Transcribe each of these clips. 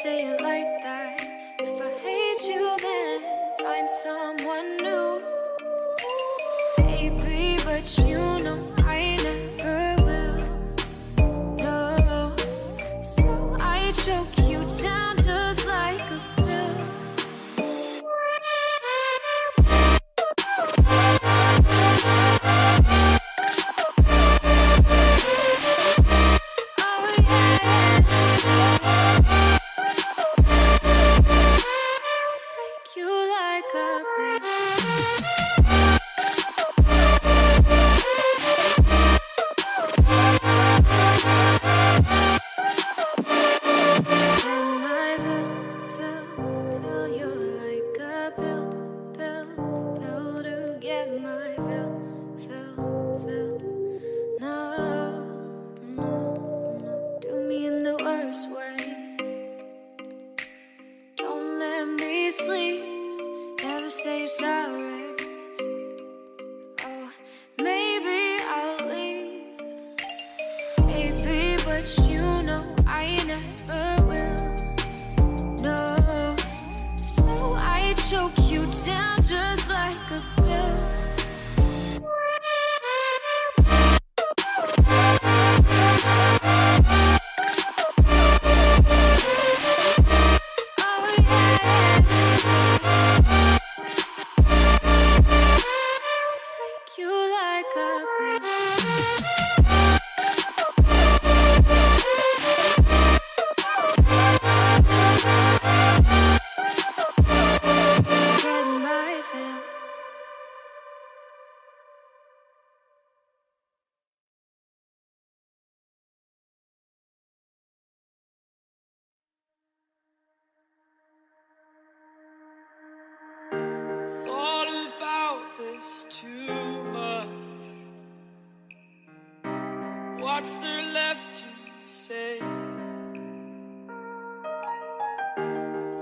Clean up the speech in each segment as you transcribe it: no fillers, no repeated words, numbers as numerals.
say it like that. If I hate you, then find someone new. Baby, but you know I never will. No, so I choke you down just like a pill. Too much. What's there left to say?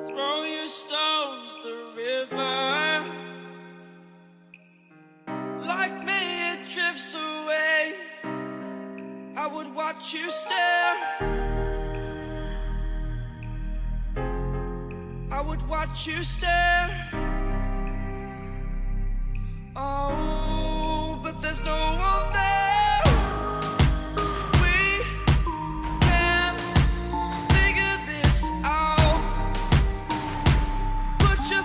Throw your stones the river. Like me, it drifts away. I would watch you stare. I would watch you stare. Oh, but there's no one there. We can figure this out. Put your